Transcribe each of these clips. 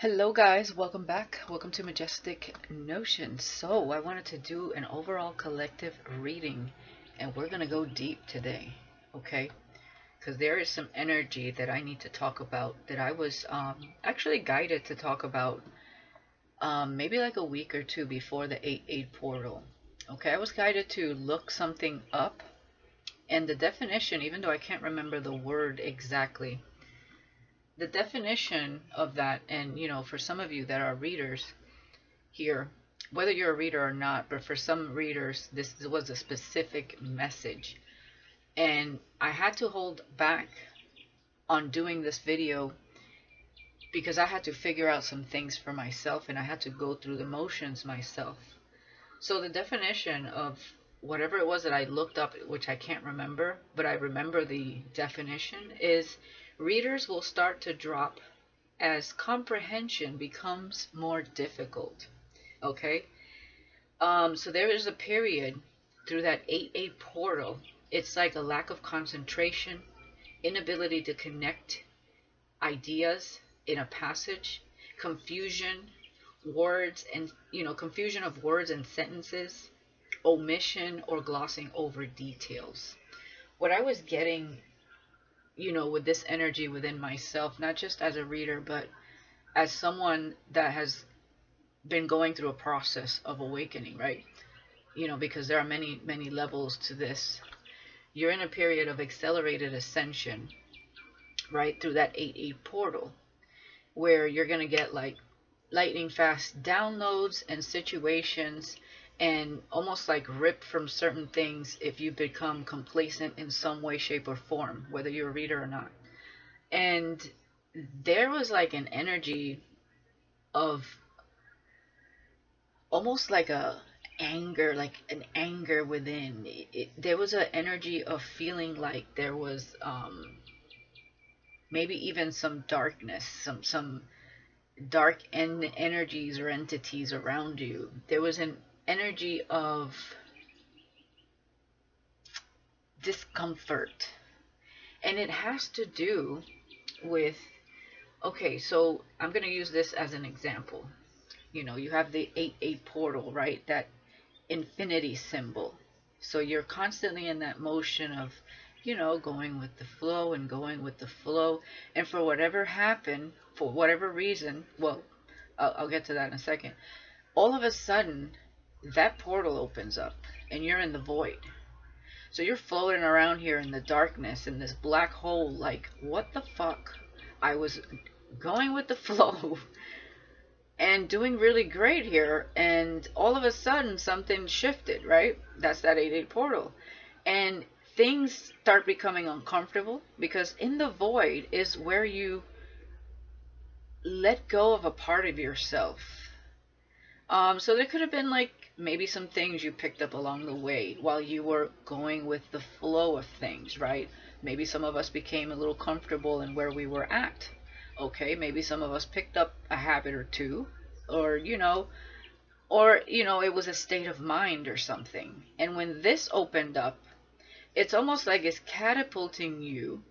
Hello guys, welcome back. Welcome to Majestic Notions. So I wanted to do an overall collective reading and we're going to go deep today, okay? Because there is some energy that I need to talk about that I was actually guided to talk about maybe like a week or two before the 8-8 portal. Okay, I was guided to look something up, and the definition, even though I can't remember the word exactly, the definition of that, and for some of you that are readers here, whether you're a reader or not, but for some readers this was a specific message, and I had to hold back on doing this video because I had to figure out some things for myself and I had to go through the motions myself. So the definition of whatever it was that I looked up, which I can't remember, but I remember the definition, is readers will start to drop as comprehension becomes more difficult. Okay? So there is a period through that 8-8 portal. It's like a lack of concentration, inability to connect ideas in a passage, confusion, words and, confusion of words and sentences, omission or glossing over details. What I was getting with this energy within myself, not just as a reader, but as someone that has been going through a process of awakening, right? Because there are many, many levels to this. You're in a period of accelerated ascension, right? Through that 8-8 portal, where you're going to get like lightning fast downloads and situations, and almost like ripped from certain things if you become complacent in some way, shape, or form, whether you're a reader or not. And there was like an energy of almost like like an anger within. There was an energy of feeling like there was maybe even some darkness, some dark energies or entities around you. There was an energy of discomfort, and it has to do with, okay, so I'm going to use this as an example. You have the 8-8 portal, right? That infinity symbol. So you're constantly in that motion of, going with the flow and going with the flow. And for whatever happened, for whatever reason, well, I'll get to that in a second. All of a sudden, that portal opens up and you're in the void. So you're floating around here in the darkness, in this black hole, like, what the fuck? I was going with the flow and doing really great here, and all of a sudden something shifted, right? That's that 8-8 portal. And things start becoming uncomfortable because in the void is where you let go of a part of yourself. So there could have been like maybe some things you picked up along the way while you were going with the flow of things, right? Maybe some of us became a little comfortable in where we were at. Okay, maybe some of us picked up a habit or two, or it was a state of mind or something. And when this opened up, it's almost like it's catapulting you,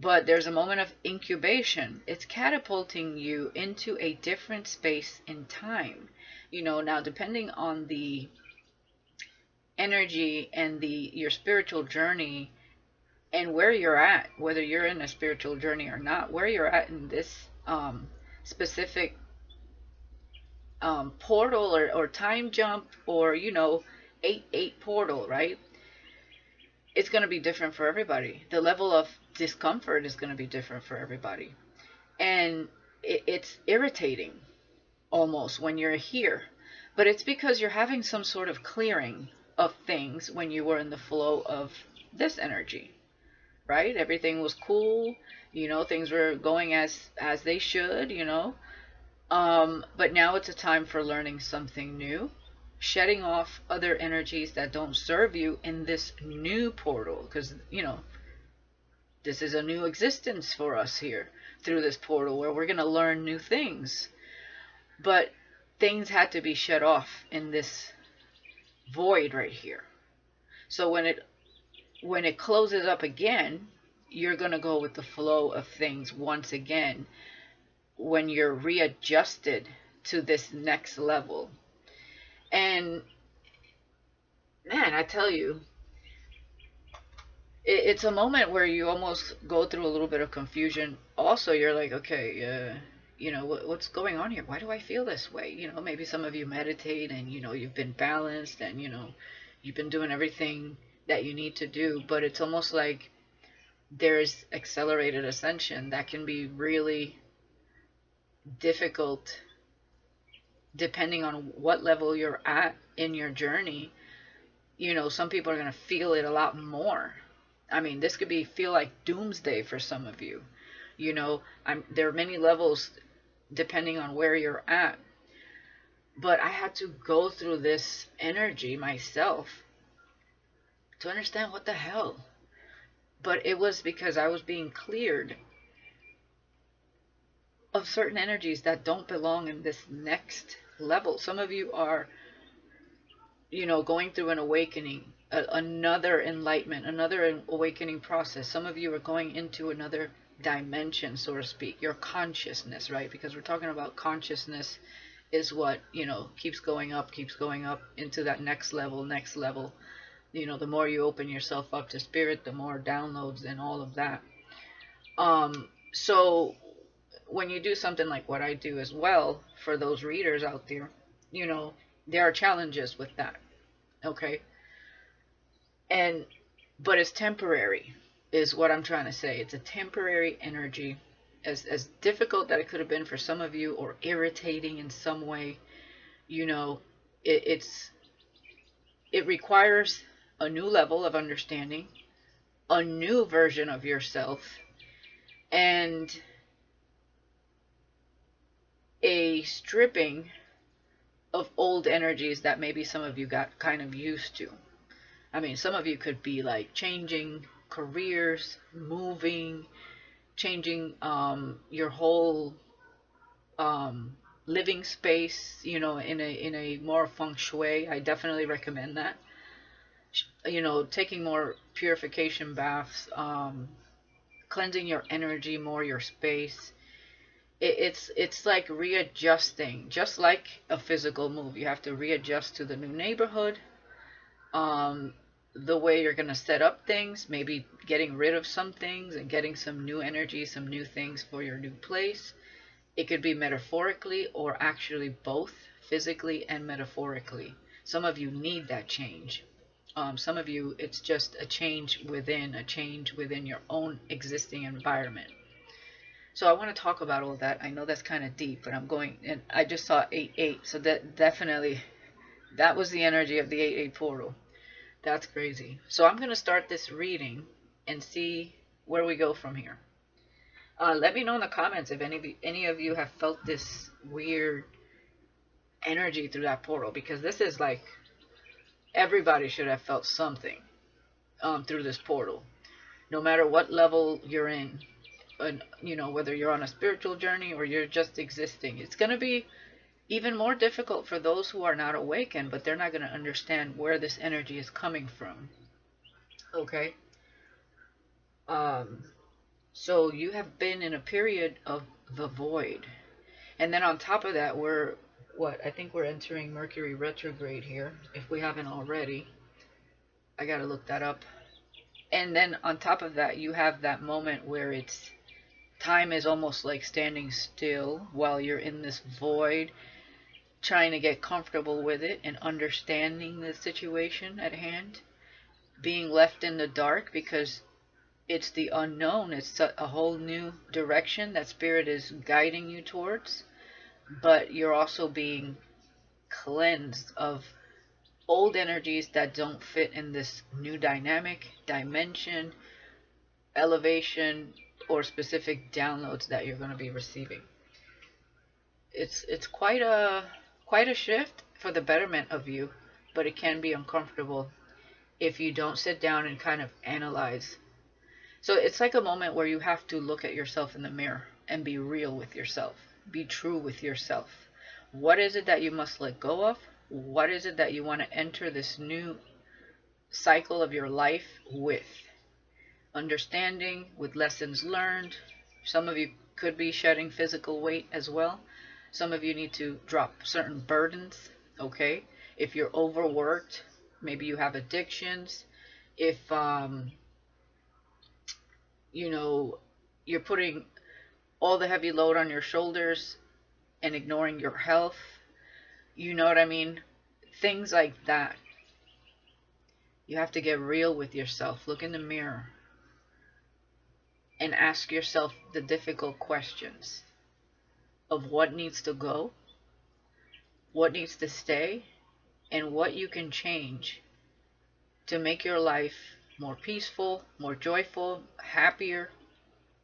but there's a moment of incubation. It's catapulting you into a different space in time. Now depending on the energy and your spiritual journey and where you're at, whether you're in a spiritual journey or not, where you're at in this specific portal or time jump, or 8-8 portal, right? It's going to be different for everybody. The level of discomfort is going to be different for everybody, and it's irritating almost when you're here, but it's because you're having some sort of clearing of things when you were in the flow of this energy, right? Everything was cool, things were going as they should, but now it's a time for learning something new, shedding off other energies that don't serve you in this new portal, because this is a new existence for us here through this portal where we're going to learn new things. But things had to be shut off in this void right here. So when it closes up again, you're going to go with the flow of things once again, when you're readjusted to this next level. And man, I tell you, it's a moment where you almost go through a little bit of confusion. Also, you're like, okay, you know, what's going on here? Why do I feel this way? You know, maybe some of you meditate and, you know, you've been balanced and, you know, you've been doing everything that you need to do, but it's almost like there's accelerated ascension that can be really difficult depending on what level you're at in your journey. You know, some people are going to feel it a lot more. I mean, this could feel like doomsday for some of you. You know, there are many levels depending on where you're at. But I had to go through this energy myself to understand what the hell. But it was because I was being cleared of certain energies that don't belong in this next level. Some of you are, you know, going through an awakening, another enlightenment, another awakening process. Some of you are going into another dimension, so to speak, your consciousness, right? Because we're talking about consciousness is what, you know, keeps going up into that next level. You know, the more you open yourself up to spirit, the more downloads and all of that. So when you do something like what I do as well, for those readers out there, you know, there are challenges with that. Okay. But it's temporary is what I'm trying to say. It's a temporary energy. As difficult that it could have been for some of you, or irritating in some way, you know, it requires a new level of understanding, a new version of yourself, and a stripping of old energies that maybe some of you got kind of used to. I mean, some of you could be like changing careers, moving, changing your whole living space, you know, in a more feng shui. I definitely recommend that. You know, taking more purification baths, cleansing your energy more, your space. It's like readjusting, just like a physical move. You have to readjust to the new neighborhood, the way you're going to set up things, maybe getting rid of some things and getting some new energy, some new things for your new place. It could be metaphorically or actually both, physically and metaphorically. Some of you need that change. Some of you, it's just a change within your own existing environment. So I want to talk about all that. I know that's kind of deep, but I'm going, and I just saw 8-8, so that definitely, that was the energy of the 8-8 portal. That's crazy. So I'm going to start this reading and see where we go from here. Let me know in the comments if any of you have felt this weird energy through that portal, because this is like, everybody should have felt something through this portal, no matter what level you're in. And, you know, whether you're on a spiritual journey or you're just existing, it's going to be even more difficult for those who are not awakened, but they're not going to understand where this energy is coming from. Okay. So you have been in a period of the void, and then on top of that, I think we're entering Mercury retrograde here, if we haven't already. I gotta look that up. And then on top of that, you have that moment where time is almost like standing still while you're in this void, trying to get comfortable with it and understanding the situation at hand, being left in the dark because it's the unknown. It's a whole new direction that Spirit is guiding you towards, but you're also being cleansed of old energies that don't fit in this new dynamic, dimension, elevation, or specific downloads that you're going to be receiving. It's quite a shift for the betterment of you, but it can be uncomfortable if you don't sit down and kind of analyze. So it's like a moment where you have to look at yourself in the mirror and be real with yourself, be true with yourself. What is it that you must let go of? What is it that you want to enter this new cycle of your life with? Understanding, with lessons learned. Some of you could be shedding physical weight as well. Some of you need to drop certain burdens, okay? If you're overworked, maybe you have addictions. If, you know, you're putting all the heavy load on your shoulders and ignoring your health, you know what I mean? Things like that. You have to get real with yourself. Look in the mirror and ask yourself the difficult questions of what needs to go, what needs to stay, and what you can change to make your life more peaceful, more joyful, happier.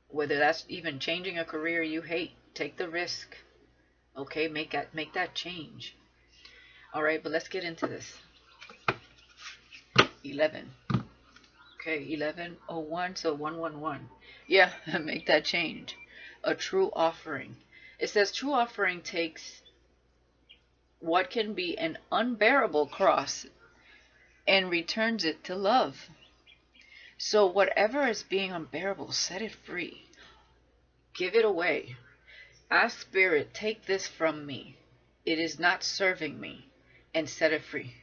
Whether that's even changing a career you hate, take the risk. Okay, make that change. All right, but let's get into this. 11. Okay, 1101, so 111. Yeah, make that change. A true offering. It says true offering takes what can be an unbearable cross and returns it to love. So whatever is being unbearable, set it free. Give it away. Ask Spirit, take this from me. It is not serving me, and set it free.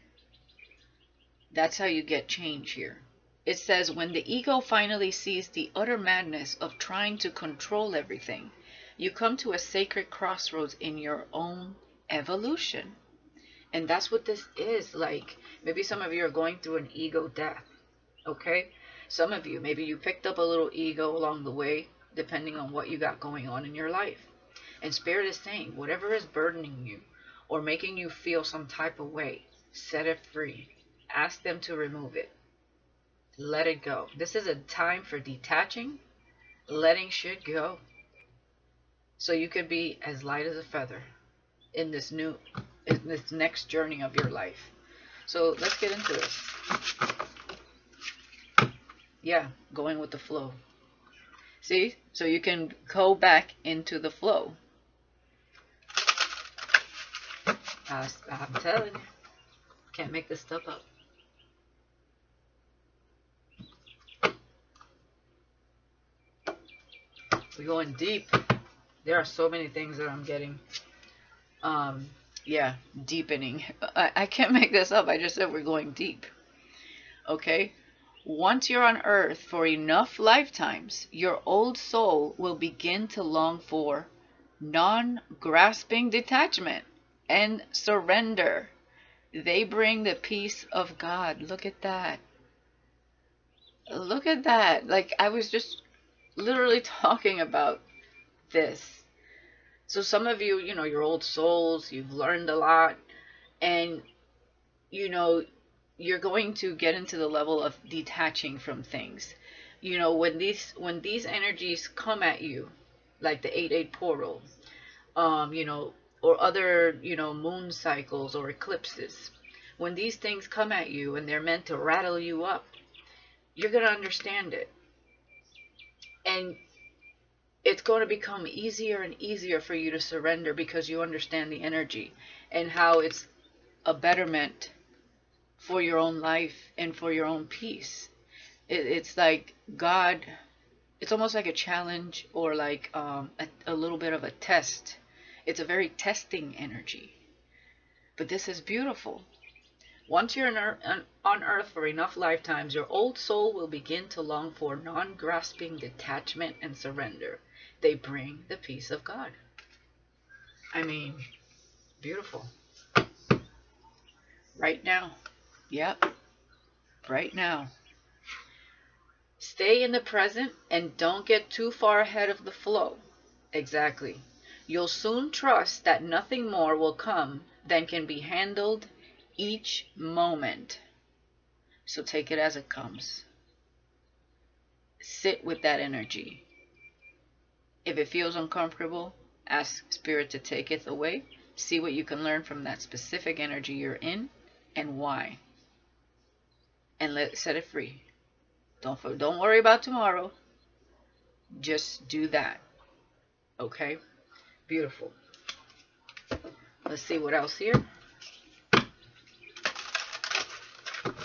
That's how you get change here. It says, when the ego finally sees the utter madness of trying to control everything, you come to a sacred crossroads in your own evolution. And that's what this is like. Maybe some of you are going through an ego death. Okay? Some of you, maybe you picked up a little ego along the way, depending on what you got going on in your life. And Spirit is saying, whatever is burdening you or making you feel some type of way, set it free. Ask them to remove it. Let it go. This is a time for detaching, letting shit go. So you could be as light as a feather in this next journey of your life. So let's get into this. Yeah, going with the flow. See? So you can go back into the flow. I'm telling you. Can't make this stuff up. We're going deep. There are so many things that I'm getting. Yeah, deepening. I can't make this up. I just said we're going deep. Okay? Once you're on earth for enough lifetimes, your old soul will begin to long for non-grasping detachment and surrender. They bring the peace of God. Look at that. Look at that. Like, I was just literally talking about this. So some of you, you know, your old souls, you've learned a lot, and, you know, you're going to get into the level of detaching from things. You know, when these energies come at you, like the 8-8 portal, you know, or other, you know, moon cycles or eclipses, when these things come at you and they're meant to rattle you up, you're going to understand it. And it's going to become easier and easier for you to surrender because you understand the energy and how it's a betterment for your own life and for your own peace. It's like God, it's almost like a challenge or like a little bit of a test. It's a very testing energy. But this is beautiful. Once you're on earth for enough lifetimes, your old soul will begin to long for non-grasping detachment and surrender. They bring the peace of God. I mean, beautiful. Right now. Yep. Right now. Stay in the present and don't get too far ahead of the flow. Exactly. You'll soon trust that nothing more will come than can be handled each moment. So take it as it comes. Sit with that energy. If it feels uncomfortable, ask Spirit to take it away. See what you can learn from that specific energy you're in and why. And set it free. Don't worry about tomorrow. Just do that. Okay? Beautiful. Let's see what else here.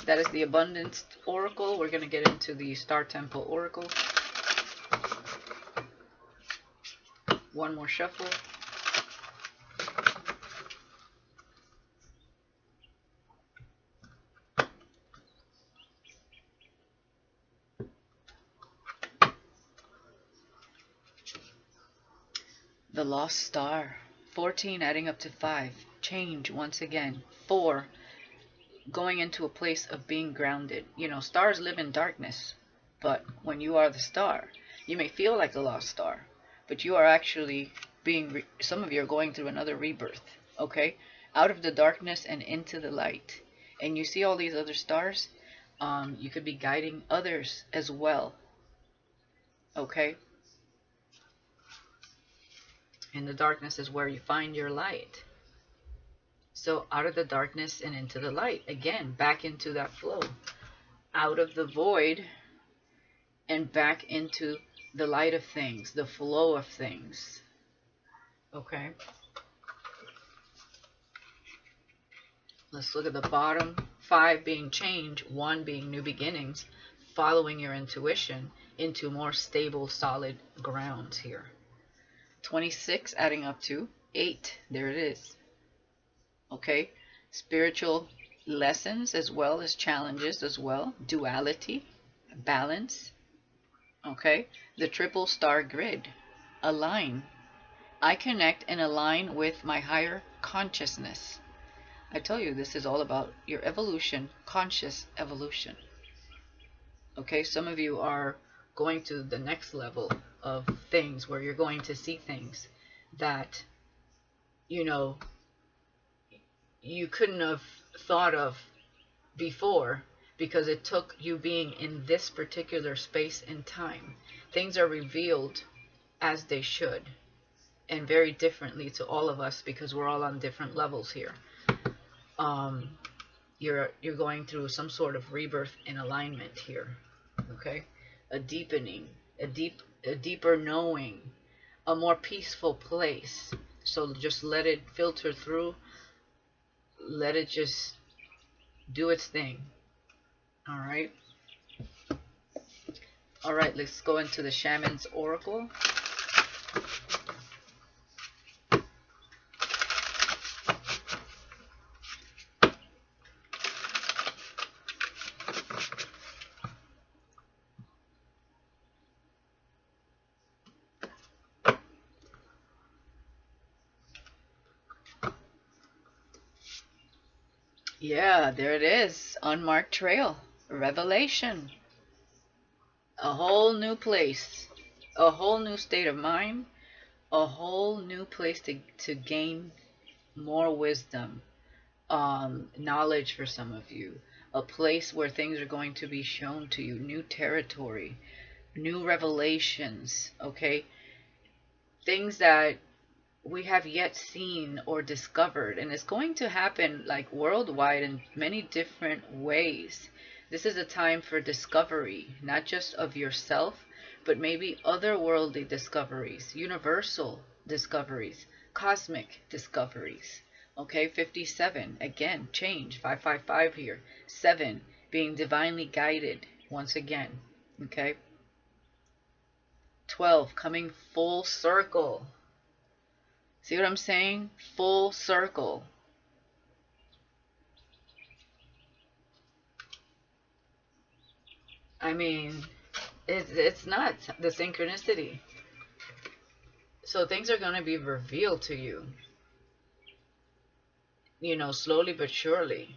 That is the Abundance Oracle. We're going to get into the Star Temple Oracle. One more shuffle. The Lost Star. 14 adding up to 5. Change once again. 4 going into a place of being grounded. You know, stars live in darkness, but when you are the star, you may feel like a lost star, but you are actually being, some of you are going through another rebirth, okay? Out of the darkness and into the light. And you see all these other stars, you could be guiding others as well, okay? And the darkness is where you find your light. So out of the darkness and into the light. Again, back into that flow. Out of the void and back into the light of things, the flow of things. Okay. Let's look at the bottom. 5 being change, 1 being new beginnings, following your intuition into more stable, solid grounds here. 26 adding up to 8. There it is. Okay. Spiritual lessons as well as challenges as well. Duality, balance. Okay. The triple star grid. Align. I connect and align with my higher consciousness. I tell you, this is all about your evolution, conscious evolution. Okay, some of you are going to the next level of things where you're going to see things that, you know, you couldn't have thought of before because it took you being in this particular space and time. Things are revealed as they should and very differently to all of us because we're all on different levels here. You're going through some sort of rebirth and alignment here. Okay, a deepening, a deeper knowing, a more peaceful place. So just let it filter through. Let it just do its thing. All right. All right. Let's go into the Shamans Oracle. Yeah, there it is. Unmarked trail. Revelation. A whole new place. A whole new state of mind. A whole new place to gain more wisdom. Knowledge for some of you. A place where things are going to be shown to you. New territory. New revelations. Okay? Things that we have yet seen or discovered, and it's going to happen like worldwide in many different ways. This is a time for discovery, not just of yourself, but maybe otherworldly discoveries, universal discoveries, cosmic discoveries. Okay, 57, again, change, 555 here. 7, being divinely guided, once again. Okay. 12, coming full circle. See what I'm saying? Full circle. I mean, it's not the synchronicity. So things are going to be revealed to you. You know, slowly but surely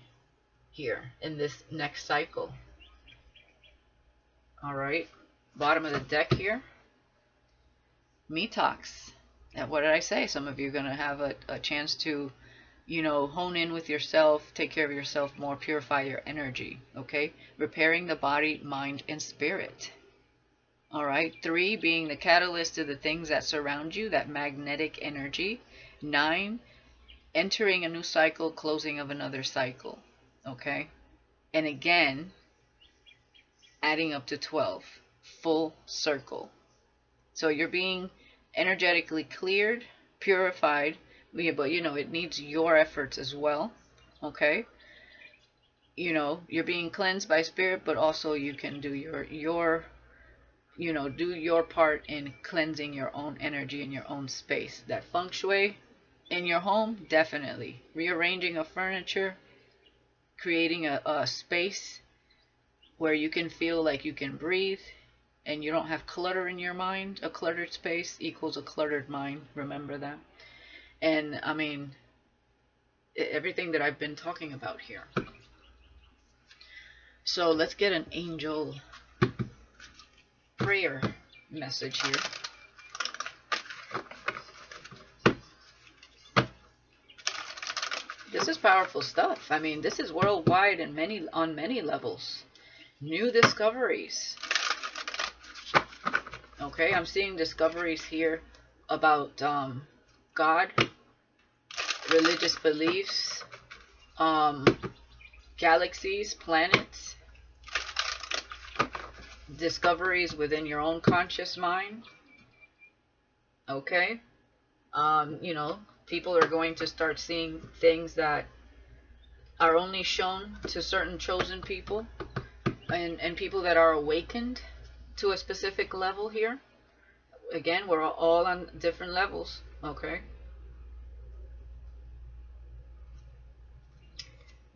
here in this next cycle. All right. Bottom of the deck here. Me talks. And what did I say? Some of you are going to have a chance to, you know, hone in with yourself, take care of yourself more, purify your energy, okay? Repairing the body, mind, and spirit. All right. 3, being the catalyst to the things that surround you, that magnetic energy. 9, entering a new cycle, closing of another cycle, okay? And again, adding up to 12, full circle. So you're being energetically cleared, purified, but you know it needs your efforts as well. Okay, you know you're being cleansed by spirit, but also you can do your you know, do your part in cleansing your own energy in your own space. That feng shui in your home, definitely. Rearranging of furniture, creating a space where you can feel like you can breathe and you don't have clutter in your mind. A cluttered space equals a cluttered mind. Remember that. And I mean, everything that I've been talking about here. So let's get an angel prayer message here. This is powerful stuff. I mean, this is worldwide and on many levels. New discoveries. Okay, I'm seeing discoveries here about God, religious beliefs, galaxies, planets, discoveries within your own conscious mind. Okay, you know, people are going to start seeing things that are only shown to certain chosen people, and people that are awakened to a specific level here. Again, we're all on different levels. Okay,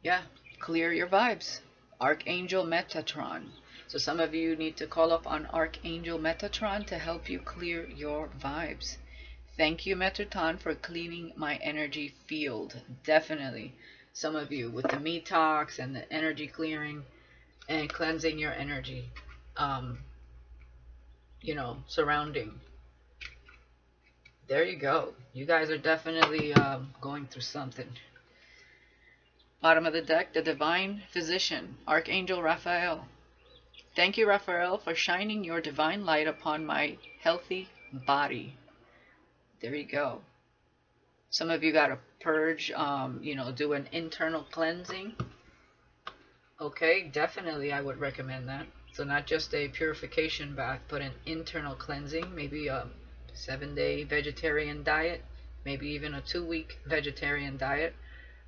yeah, clear your vibes. Archangel Metatron. So some of you need to call up on Archangel Metatron to help you clear your vibes. Thank you, Metatron, for cleaning my energy field. Definitely. Some of you with the Metox and the energy clearing and cleansing your energy, you know, surrounding. There you go. You guys are definitely going through something. Bottom of the deck, the Divine Physician, Archangel Raphael. Thank you, Raphael, for shining your divine light upon my healthy body. There you go. Some of you got to purge, you know, do an internal cleansing. Okay, definitely I would recommend that. So not just a purification bath, but an internal cleansing. Maybe a 7-day vegetarian diet, maybe even a 2-week vegetarian diet.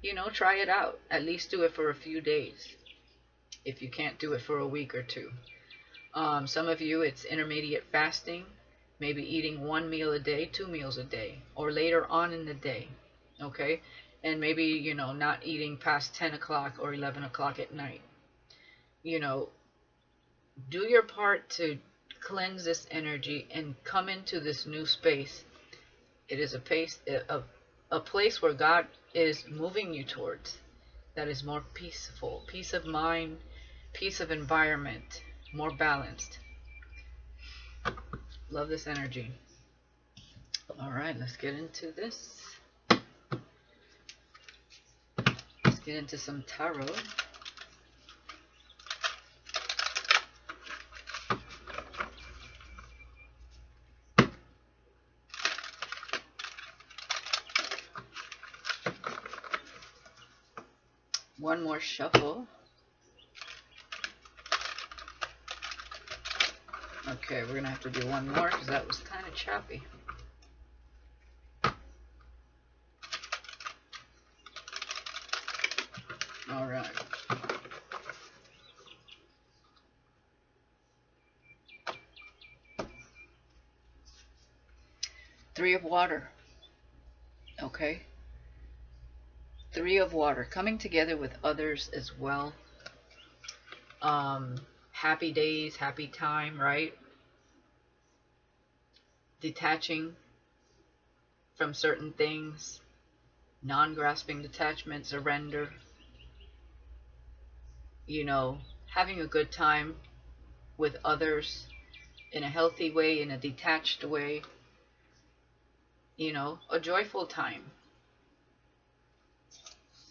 You know, try it out. At least do it for a few days, if you can't do it for a week or two. Some of you, it's intermediate fasting, maybe eating 1 meal a day, 2 meals a day, or later on in the day. Okay, and maybe, you know, not eating past 10 o'clock or 11 o'clock at night. You know, do your part to cleanse this energy and come into this new space. It is a place where God is moving you towards, that is more peaceful, peace of mind, peace of environment, more balanced. Love this energy. All right, let's get into this. Let's get into some tarot. One more shuffle. Okay, we're gonna have to do one more because that was kind of choppy. All right. Three of water. Okay. Three of water, coming together with others as well. Happy days, happy time, right? Detaching from certain things, non-grasping detachment, surrender. You know, having a good time with others in a healthy way, in a detached way. You know, a joyful time.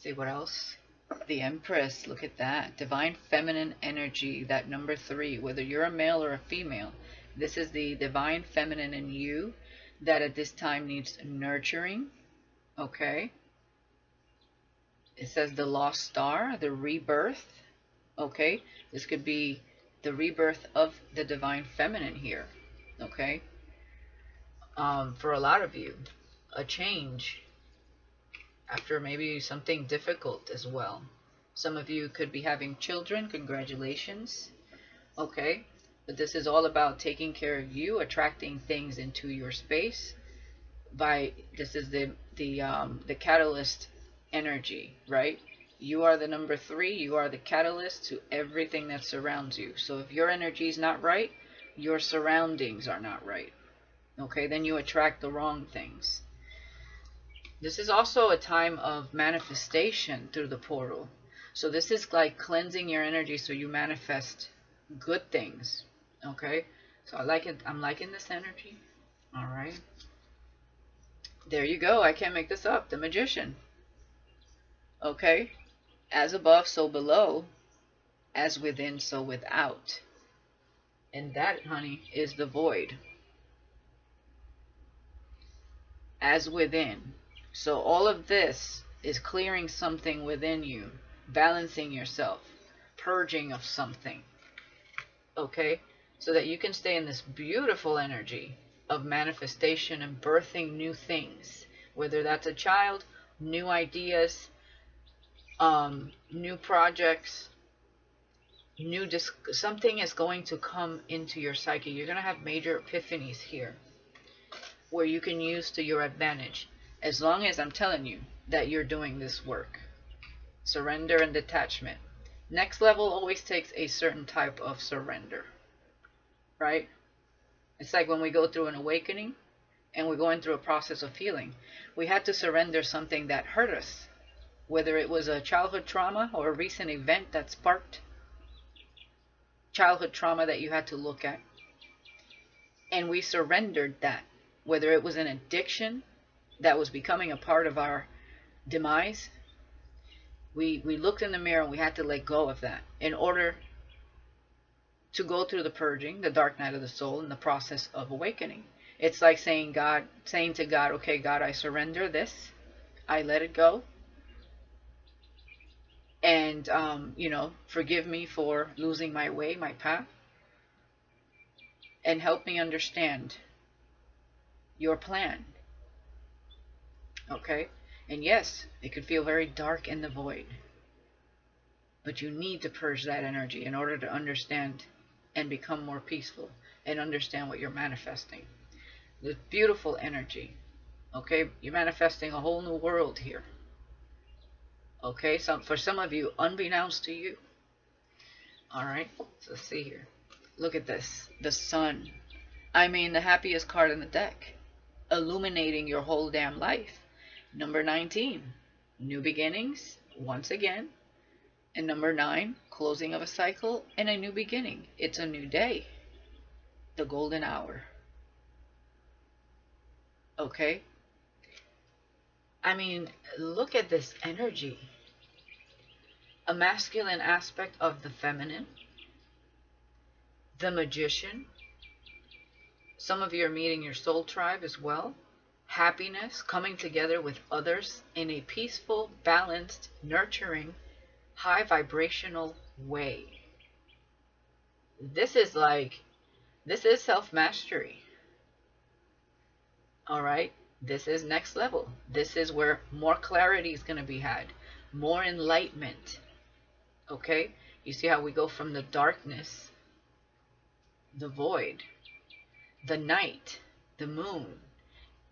See what else? The Empress, look at that. Divine feminine energy, that number 3. Whether you're a male or a female, this is the divine feminine in you that at this time needs nurturing. Okay. It says the lost star, the rebirth. Okay. This could be the rebirth of the divine feminine here. Okay. For a lot of you, a change after maybe something difficult as well. Some of you could be having children. Congratulations. Okay. But this is all about taking care of you, attracting things into your space. This is the catalyst energy, right? You are the number 3. You are the catalyst to everything that surrounds you. So if your energy is not right, your surroundings are not right. Okay, then you attract the wrong things. This is also a time of manifestation through the portal. So this is like cleansing your energy so you manifest good things. Okay, so I like it. I'm liking this energy. All right. There you go. I can't make this up. The Magician. Okay. As above, so below. As within, so without. And that, honey, is the void. As within. So all of this is clearing something within you. Balancing yourself. Purging of something. Okay. So that you can stay in this beautiful energy of manifestation and birthing new things, whether that's a child, new ideas, new projects, something is going to come into your psyche. You're going to have major epiphanies here where you can use to your advantage, as long as I'm telling you that you're doing this work. Surrender and detachment. Next level always takes a certain type of surrender, right? It's like when we go through an awakening and we're going through a process of healing. We had to surrender something that hurt us, whether it was a childhood trauma or a recent event that sparked childhood trauma that you had to look at. And we surrendered that, whether it was an addiction that was becoming a part of our demise. We looked in the mirror and we had to let go of that in order to go through the purging, the dark night of the soul, in the process of awakening. It's like saying to God, okay, God, I surrender this. I let it go. And, forgive me for losing my way, my path. And help me understand your plan. Okay? And yes, it could feel very dark in the void. But you need to purge that energy in order to understand and become more peaceful and understand what you're manifesting. This beautiful energy. Okay? You're manifesting a whole new world here. Okay? For some of you, unbeknownst to you. Alright? So let's see here. Look at this. The sun. I mean, the happiest card in the deck. Illuminating your whole damn life. Number 19. New beginnings. Once again. And number 9, closing of a cycle and a new beginning. It's a new day. The golden hour. Okay? I mean, look at this energy. A masculine aspect of the feminine. The Magician. Some of you are meeting your soul tribe as well. Happiness, coming together with others in a peaceful, balanced, nurturing, high vibrational way. This is self-mastery. Alright? This is next level. This is where more clarity is going to be had. More enlightenment. Okay? You see how we go from the darkness, the void, the night, the moon,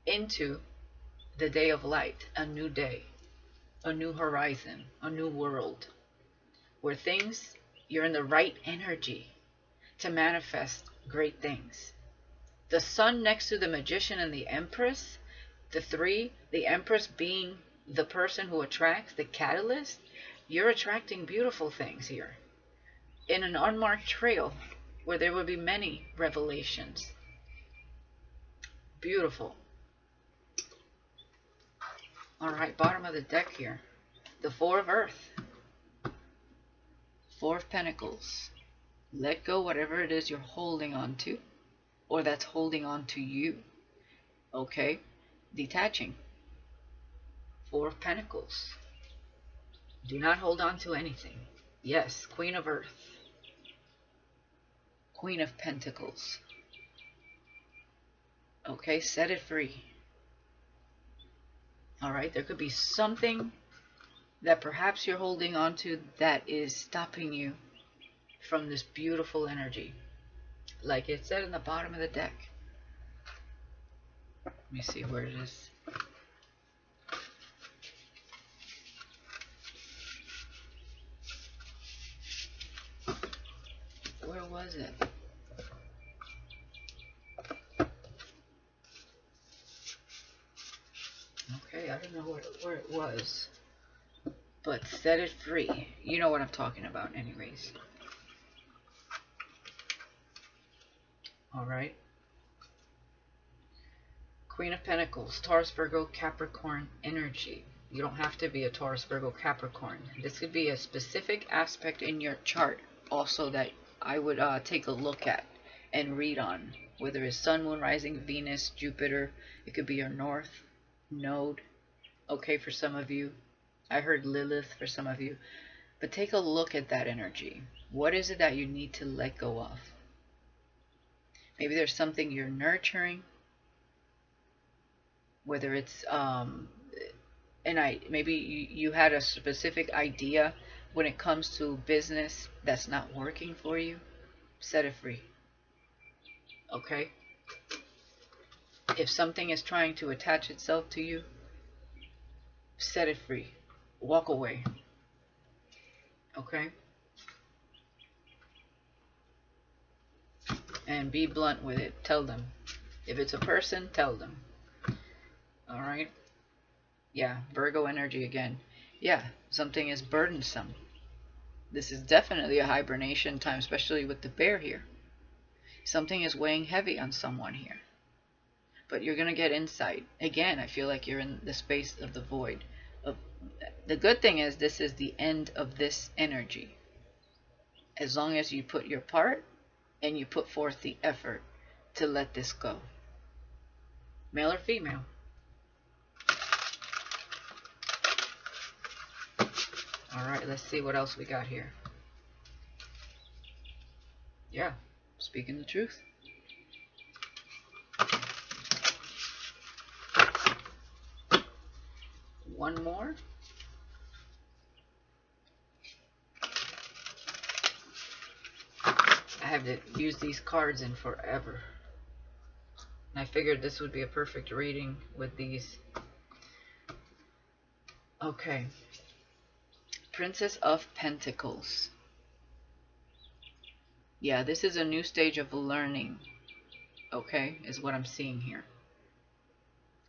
into the day of light, a new day, a new horizon, a new world, where you're in the right energy to manifest great things. The sun next to the Magician and the Empress, the Empress being the person who attracts, the catalyst, you're attracting beautiful things here. In an unmarked trail where there will be many revelations. Beautiful. Alright, bottom of the deck here. The Four of Earth. Four of Pentacles. Let go whatever it is you're holding on to, or that's holding on to you. Okay? Detaching. Four of Pentacles. Do not hold on to anything. Yes, Queen of Earth. Queen of Pentacles. Okay, set it free. Alright, there could be something that perhaps you're holding on to that is stopping you from this beautiful energy. like it said in the bottom of the deck. Let me see where it is. Where was it? Okay, I don't know where it was. But set it free. You know what I'm talking about anyways. Alright. Queen of Pentacles, Taurus, Virgo, Capricorn energy. You don't have to be a Taurus, Virgo, Capricorn. This could be a specific aspect in your chart also that I would take a look at and read on. Whether it's Sun, Moon, Rising, Venus, Jupiter. It could be your North Node. Okay, for some of you. I heard Lilith for some of you. But take a look at that energy. What is it that you need to let go of? Maybe there's something you're nurturing. Whether it's maybe you had a specific idea when it comes to business that's not working for you. Set it free. Okay? If something is trying to attach itself to you, set it free. Walk away. Okay? And be blunt with it. Tell them. If it's a person, tell them. Alright? Yeah, Virgo energy again. Yeah, something is burdensome. This is definitely a hibernation time, especially with the bear here. Something is weighing heavy on someone here. But you're going to get insight. Again, I feel like you're in the space of the void. The good thing is this is the end of this energy. As long as you put your part and you put forth the effort to let this go. Male or female? Alright, let's see what else we got here. Yeah, speaking the truth. One more. I have to use these cards in forever. And I figured this would be a perfect reading with these. Okay. Princess of Pentacles. Yeah, this is a new stage of learning. Okay, is what I'm seeing here.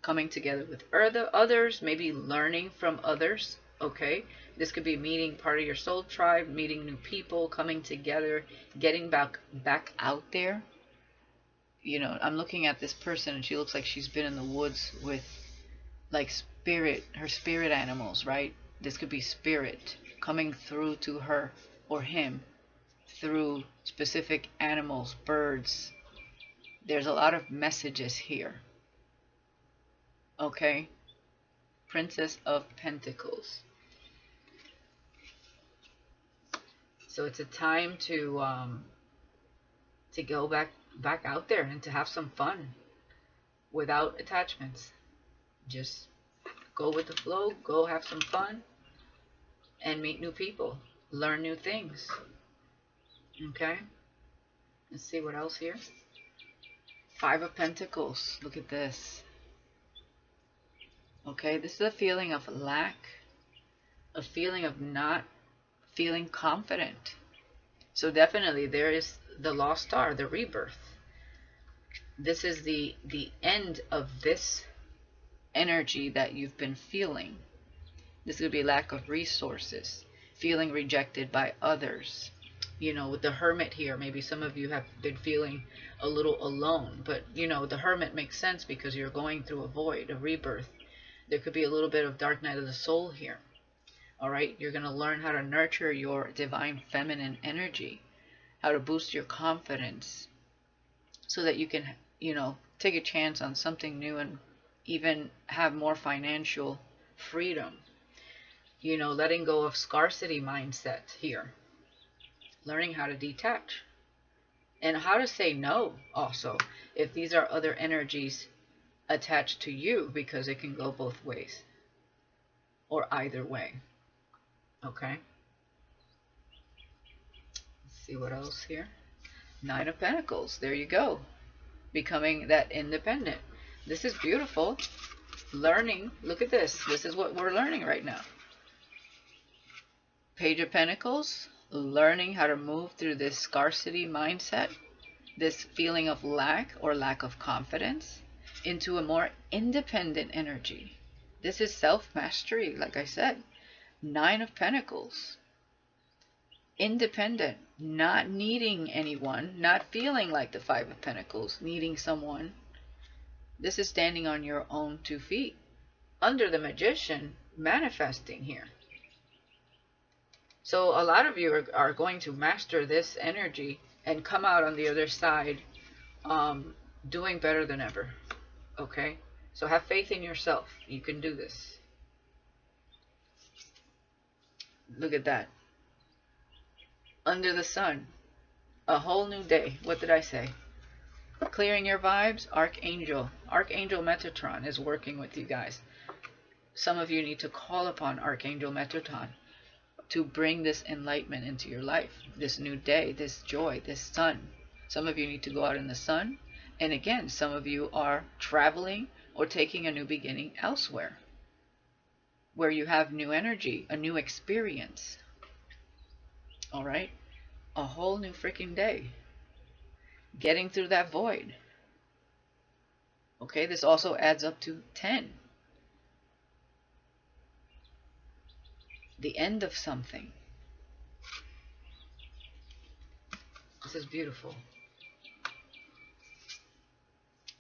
Coming together with others, maybe learning from others. Okay, this could be meeting part of your soul tribe, meeting new people, coming together, getting back out there. You know, I'm looking at this person and she looks like she's been in the woods with like her spirit animals, right? This could be spirit coming through to her or him through specific animals, birds. There's a lot of messages here. Okay? Princess of Pentacles. So it's a time to go back out there and to have some fun without attachments. Just go with the flow, go have some fun, and meet new people. Learn new things. Okay? Let's see what else here. Five of Pentacles. Look at this. Okay, this is a feeling of lack. A feeling of not feeling confident. So definitely there is the lost star, the rebirth. This is the end of this energy that you've been feeling. This could be lack of resources, feeling rejected by others. You know, with the Hermit here, maybe some of you have been feeling a little alone. But, you know, the Hermit makes sense because you're going through a void, a rebirth. There could be a little bit of dark night of the soul here. Alright, you're going to learn how to nurture your divine feminine energy. How to boost your confidence. So that you can, you know, take a chance on something new and even have more financial freedom. You know, letting go of scarcity mindset here. Learning how to detach. And how to say no also. If these are other energies attached to you. Because it can go both ways. Or either way. Okay. Let's see what else here. Nine of Pentacles. There you go. Becoming that independent. This is beautiful. Learning. Look at this. This is what we're learning right now. Page of Pentacles. Learning how to move through this scarcity mindset, this feeling of lack or lack of confidence, into a more independent energy. This is self-mastery, like I said. Nine of Pentacles. Independent, not needing anyone, not feeling like the Five of Pentacles, needing someone. This is standing on your own 2 feet. Under the Magician, manifesting here. So a lot of you are going to master this energy and come out on the other side doing better than ever. Okay? So have faith in yourself. You can do this. Look at that. Under the sun. A whole new day. What did I say? Clearing your vibes. Archangel. Archangel Metatron is working with you guys. Some of you need to call upon Archangel Metatron to bring this enlightenment into your life. This new day. This joy. This sun. Some of you need to go out in the sun. And again, some of you are traveling or taking a new beginning elsewhere, where you have new energy, a new experience. All right? A whole new freaking day. Getting through that void. Okay, this also adds up to 10. The end of something. This is beautiful.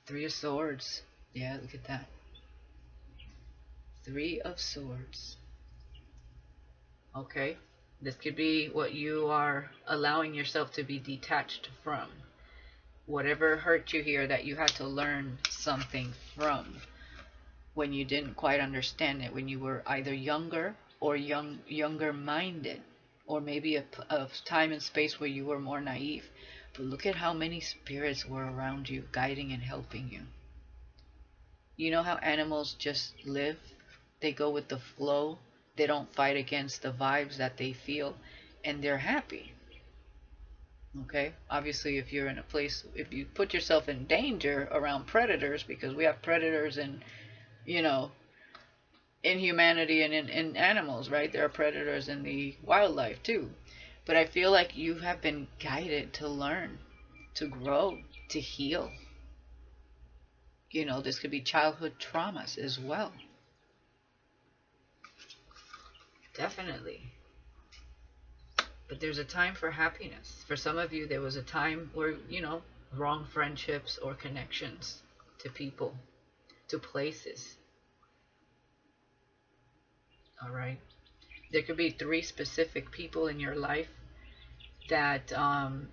3 of Swords. Yeah, look at that. 3 of Swords. Okay. This could be what you are allowing yourself to be detached from. Whatever hurt you here that you had to learn something from when you didn't quite understand it, when you were either younger or younger minded, or maybe a time and space where you were more naive. But look at how many spirits were around you, guiding and helping you. You know how animals just live? They go with the flow. They don't fight against the vibes that they feel, and they're happy. Okay? Obviously, if you're in a place, if you put yourself in danger around predators, because we have predators in, you know, in humanity and in animals, right? There are predators in the wildlife too. But I feel like you have been guided to learn, to grow, to heal. You know, this could be childhood traumas as well. Definitely. But there's a time for happiness. For some of you, there was a time where, you know, wrong friendships or connections to people, to places. All right. There could be 3 specific people in your life that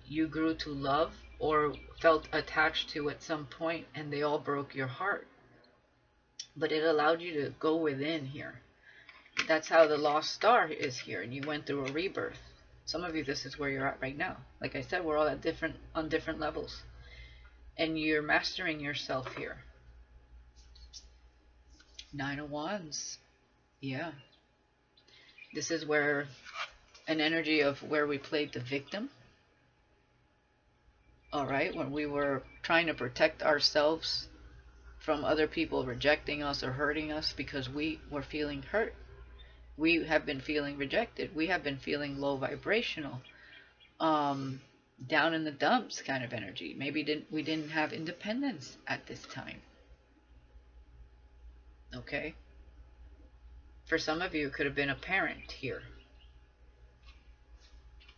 you grew to love or felt attached to at some point, and they all broke your heart. But it allowed you to go within here. That's how the lost star is here, and you went through a rebirth. Some of you, this is where you're at right now. Like I said, we're all at on different levels, and you're mastering yourself here. 9 of Wands. Yeah. This is where an energy of where we played the victim. All right, when we were trying to protect ourselves from other people rejecting us or hurting us because we were feeling hurt. We have been feeling rejected. We have been feeling low vibrational, down in the dumps kind of energy. Maybe we didn't have independence at this time. Okay? For some of you, it could have been a parent here.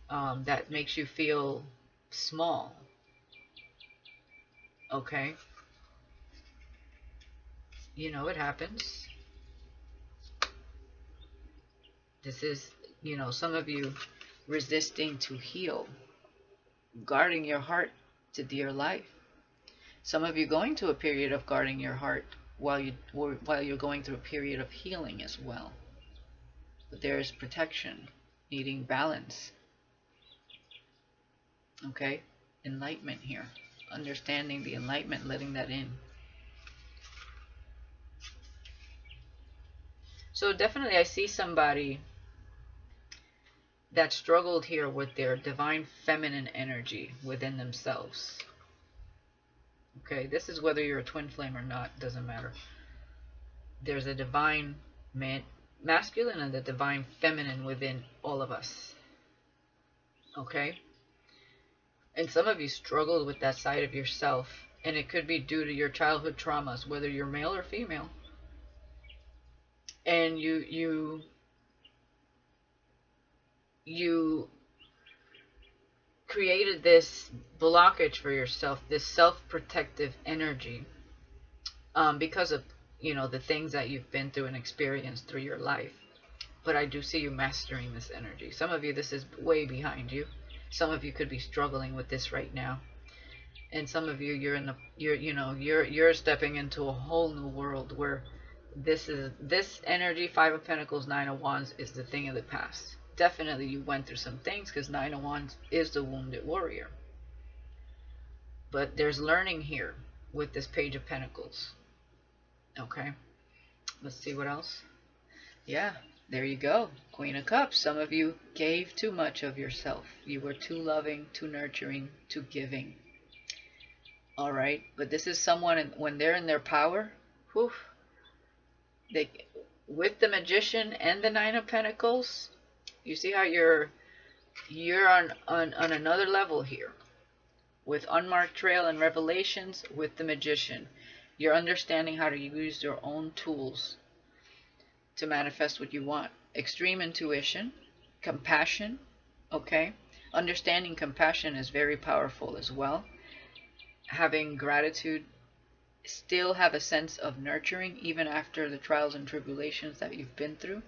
That makes you feel small. Okay? You know, it happens. This is, you know, some of you resisting to heal, guarding your heart to dear life. Some of you going to a period of guarding your heart while you're going through a period of healing as well. But there is protection, needing balance. Okay? Enlightenment here. Understanding the enlightenment, letting that in. So definitely I see somebody that struggled here with their divine feminine energy within themselves. Okay, this is whether you're a twin flame or not, doesn't matter. There's a divine masculine and the divine feminine within all of us. Okay? And some of you struggled with that side of yourself, and it could be due to your childhood traumas, whether you're male or female. And you created this blockage for yourself, this self-protective energy, because of, the things that you've been through and experienced through your life. But I do see you mastering this energy. Some of you, this is way behind you. Some of you could be struggling with this right now. And some of you, you're stepping into a whole new world where this energy, Five of Pentacles, Nine of Wands, is the thing of the past. Definitely you went through some things, because Nine of Wands is the wounded warrior. But there's learning here with this Page of Pentacles. Okay, let's see what else. Yeah, there you go. Queen of Cups. Some of you gave too much of yourself. You were too loving, too nurturing, too giving. All right, but this is someone, when they're in their power, whew, with the Magician and the Nine of Pentacles, you see how you're on another level here. With Unmarked Trail and Revelations, with the Magician, you're understanding how to use your own tools to manifest what you want. Extreme intuition, compassion, okay? Understanding compassion is very powerful as well. Having gratitude, still have a sense of nurturing even after the trials and tribulations that you've been through.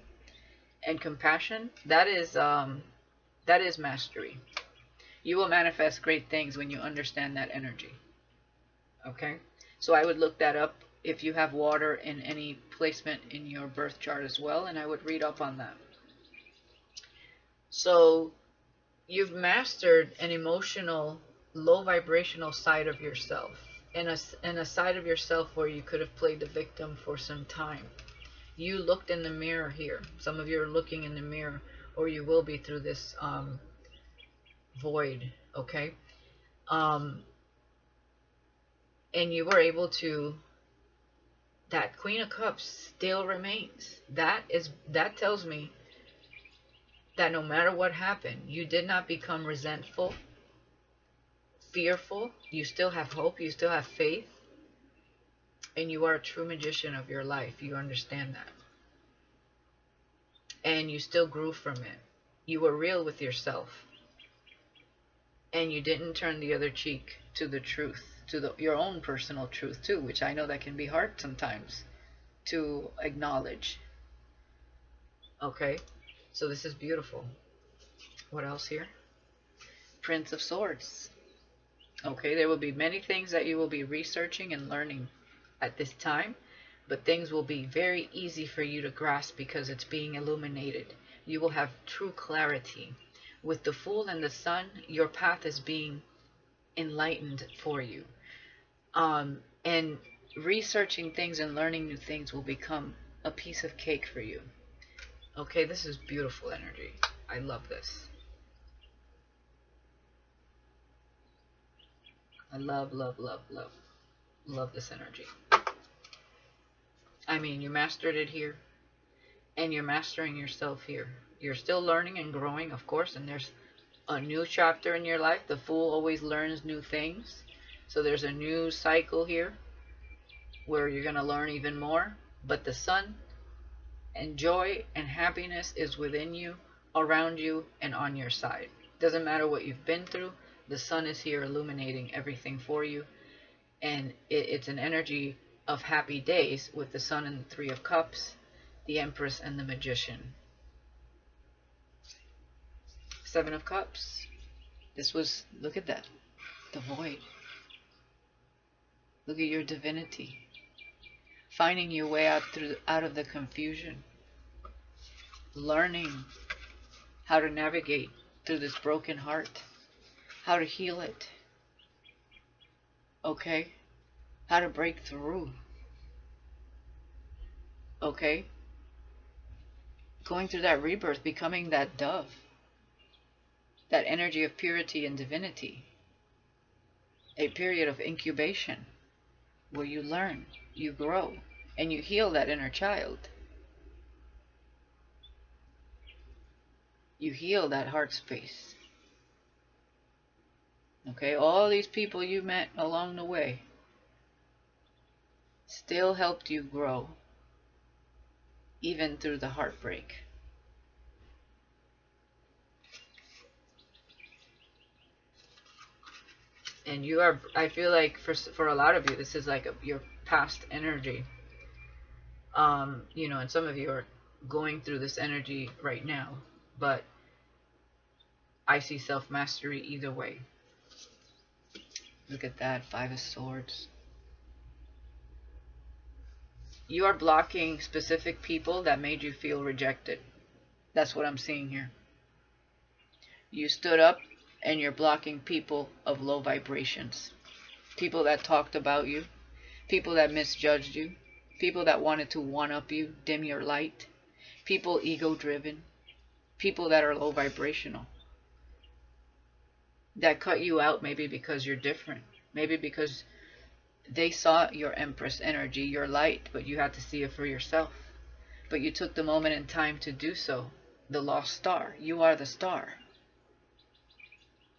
And compassion, that is mastery. You will manifest great things when you understand that energy. Okay? So I would look that up if you have water in any placement in your birth chart as well, and I would read up on that. So you've mastered an emotional, low vibrational side of yourself, and a side of yourself where you could have played the victim for some time. You looked in the mirror here. Some of you are looking in the mirror, or you will be through this void, okay? And you were able to, that Queen of Cups still remains. That tells me that no matter what happened, you did not become resentful, fearful. You still have hope, you still have faith, and you are a true magician of your life. You understand that. And you still grew from it. You were real with yourself. And you didn't turn the other cheek to the truth, to your own personal truth too, which I know that can be hard sometimes to acknowledge. Okay, so this is beautiful. What else here? Prince of Swords. Okay, there will be many things that you will be researching and learning at this time, but things will be very easy for you to grasp because it's being illuminated. You will have true clarity. With the Fool and the Sun, your path is being enlightened for you. And researching things and learning new things will become a piece of cake for you. Okay, this is beautiful energy. I love this. I love this energy. I mean, you mastered it here, and you're mastering yourself here. You're still learning and growing, of course, and there's a new chapter in your life. The Fool always learns new things. So there's a new cycle here where you're going to learn even more. But the Sun and joy and happiness is within you, around you, and on your side. Doesn't matter what you've been through. The Sun is here illuminating everything for you. And it's an energy of happy days with the Sun and the Three of Cups, the Empress and the Magician. Seven of Cups. This was, look at that, the void. Look at your divinity. Finding your way out of the confusion. Learning how to navigate through this broken heart. How to heal it. Okay? How to break through. Okay? Going through that rebirth, becoming that dove. that energy of purity and divinity. A period of incubation where you learn, you grow, and you heal that inner child. You heal that heart space. Okay, all these people you met along the way still helped you grow, even through the heartbreak. And you are, I feel like for a lot of you, this is like your past energy. You know, and some of you are going through this energy right now, but I see self-mastery either way. Look at that, 5 of Swords. You are blocking specific people that made you feel rejected. That's what I'm seeing here. You stood up and you're blocking people of low vibrations. People that talked about you. People that misjudged you. People that wanted to one-up you, dim your light. People ego-driven. People that are low vibrational. That cut you out maybe because you're different. Maybe because they saw your Empress energy, your light, but you had to see it for yourself. But you took the moment in time to do so. The lost star. You are the star.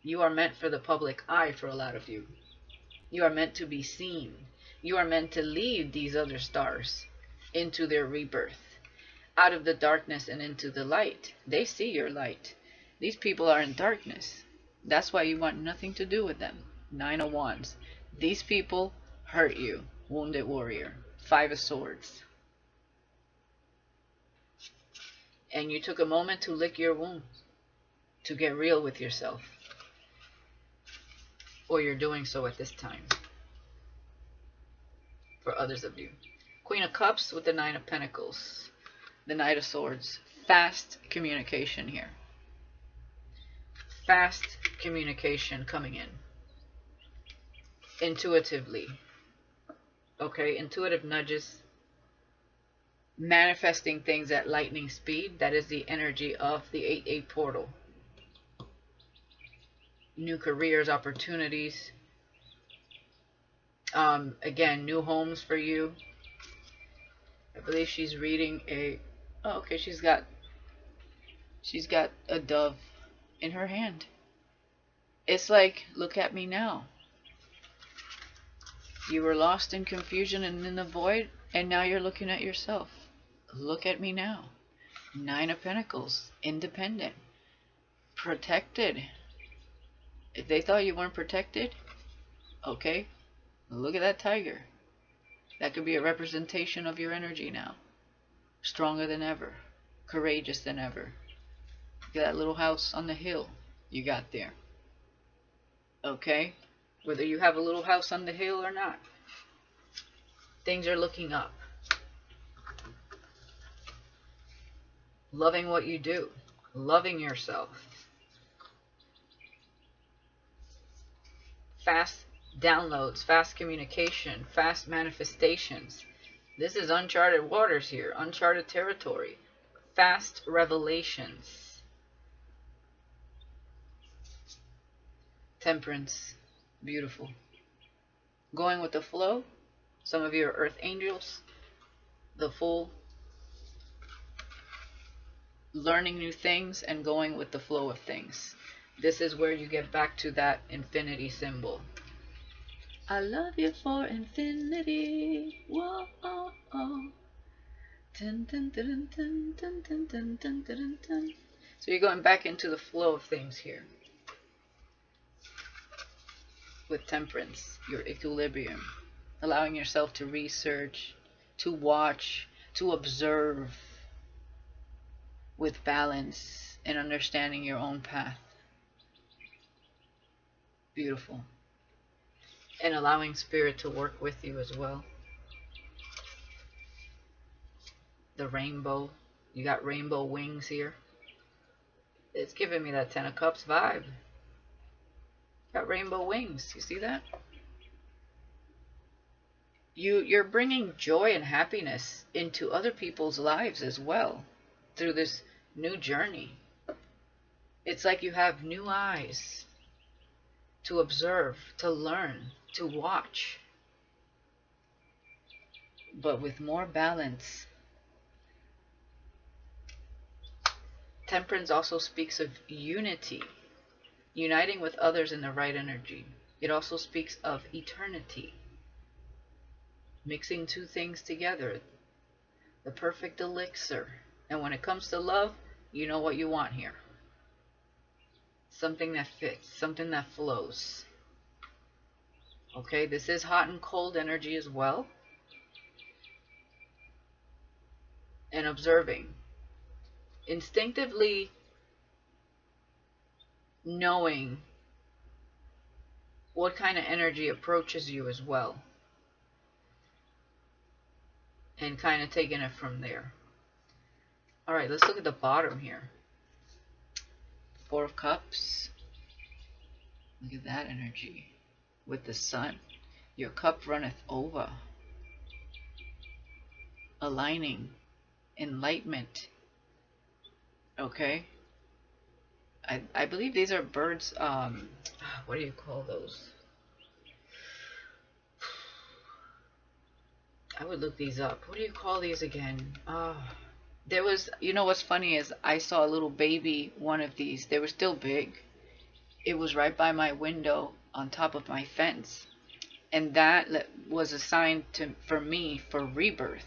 You are meant for the public eye for a lot of you. You are meant to be seen. You are meant to lead these other stars into their rebirth. Out of the darkness and into the light. They see your light. These people are in darkness. That's why you want nothing to do with them. 9 of Wands. These people hurt you. Wounded warrior. 5 of Swords. And you took a moment to lick your wounds. To get real with yourself. Or you're doing so at this time. For others of you. Queen of Cups with the 9 of Pentacles. The Knight of Swords. Fast communication here. Fast communication coming in. Intuitively. Okay, intuitive nudges. Manifesting things at lightning speed. That is the energy of the 8-8 portal. New careers, opportunities. Again, new homes for you. I believe she's reading a... Oh, okay, she's got a dove in her hand. It's like, look at me now. You were lost in confusion and in the void, and now you're looking at yourself. Look at me now. 9 of Pentacles. Independent. Protected. If they thought you weren't protected, okay, look at that tiger. That could be a representation of your energy now. Stronger than ever. Courageous than ever. Look at that little house on the hill you got there. Okay? Whether you have a little house on the hill or not. Things are looking up. Loving what you do. Loving yourself. Fast downloads, fast communication, fast manifestations. This is uncharted waters here, uncharted territory. Fast revelations. Temperance. Beautiful. Going with the flow. Some of you are earth angels. The full. Learning new things and going with the flow of things. This is where you get back to that infinity symbol. I love you for infinity. Whoa, oh, oh. Dun, dun, dun, dun, dun, dun, dun, dun, dun, dun. So you're going back into the flow of things here. With temperance, your equilibrium. Allowing yourself to research, to watch, to observe. With balance and understanding your own path. Beautiful. And allowing spirit to work with you as well. The rainbow. You got rainbow wings here. It's giving me that 10 of Cups vibe. Got rainbow wings. You see that? You're bringing joy and happiness into other people's lives as well. Through this new journey. It's like you have new eyes to observe, to learn, to watch, but with more balance. Temperance also speaks of unity, uniting with others in the right energy. It also speaks of eternity, mixing two things together, the perfect elixir. And when it comes to love, you know what you want here. Something that fits, something that flows. Okay, this is hot and cold energy as well. And observing. Instinctively knowing what kind of energy approaches you as well. And kind of taking it from there. Alright, let's look at the bottom here. Four of Cups. Look at that energy. With the sun. Your cup runneth over. Aligning. Enlightenment. Okay. I believe these are birds. What do you call those? I would look these up. What do you call these again? There was, you know what's funny is I saw a little baby one of these. They were still big. It was right by my window on top of my fence. And that was assigned for me for rebirth.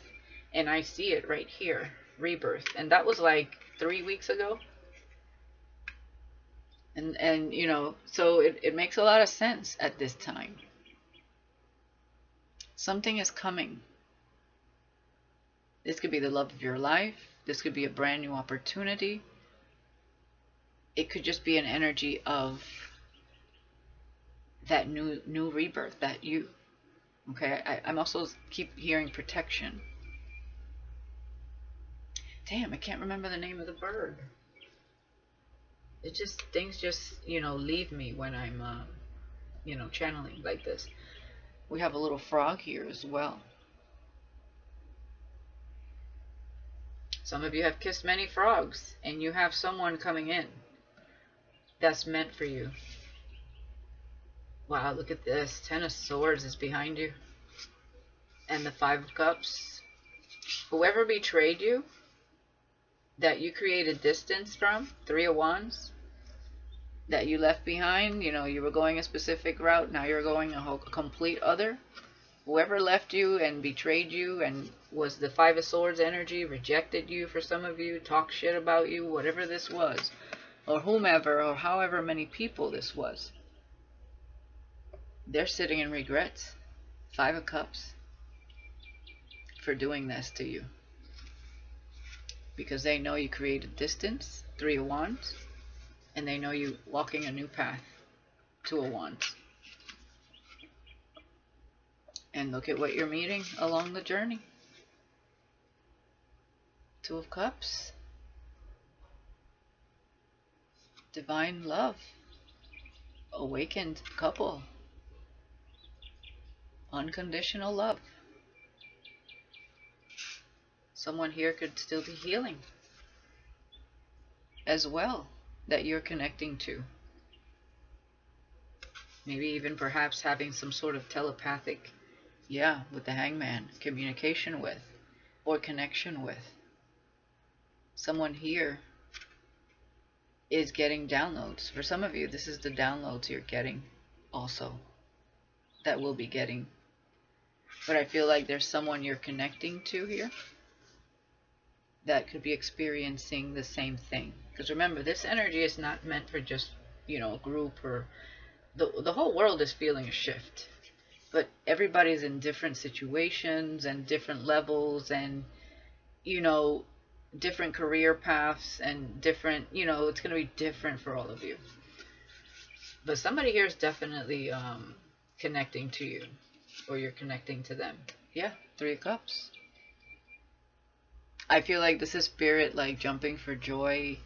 And I see it right here, rebirth. And that was like 3 weeks ago. And you know, so it makes a lot of sense at this time. Something is coming. This could be the love of your life. This could be a brand new opportunity. It could just be an energy of that new rebirth, that you. Okay, I'm also keep hearing protection. Damn, I can't remember the name of the bird. It just, things just, you know, leave me when I'm, you know, channeling like this. We have a little frog here as well. Some of you have kissed many frogs, and you have someone coming in that's meant for you. Wow, look at this. 10 of Swords is behind you. And the 5 of Cups. Whoever betrayed you, that you created distance from, 3 of Wands, that you left behind, you know, you were going a specific route, now you're going a complete other. Whoever left you and betrayed you and was the 5 of Swords energy, rejected you for some of you, talked shit about you, whatever this was, or whomever, or however many people this was, they're sitting in regrets. 5 of Cups for doing this to you. Because they know you created distance, 3 of Wands, and they know you walking a new path, 2 of Wands. And look at what you're meeting along the journey. 2 of Cups. Divine love. Awakened couple. Unconditional love. Someone here could still be healing as well, that you're connecting to. Maybe even perhaps having some sort of telepathic, with the Hangman, communication with, or connection with. Someone here is getting downloads. For some of you, this is the downloads you're getting also, that will be getting. But I feel like there's someone you're connecting to here that could be experiencing the same thing. Because remember, this energy is not meant for just, you know, a group, or the whole world is feeling a shift. But everybody's in different situations and different levels and, you know, different career paths and different, you know, it's going to be different for all of you. But somebody here is definitely connecting to you, or you're connecting to them. 3 of Cups. I feel like this is spirit, like jumping for joy,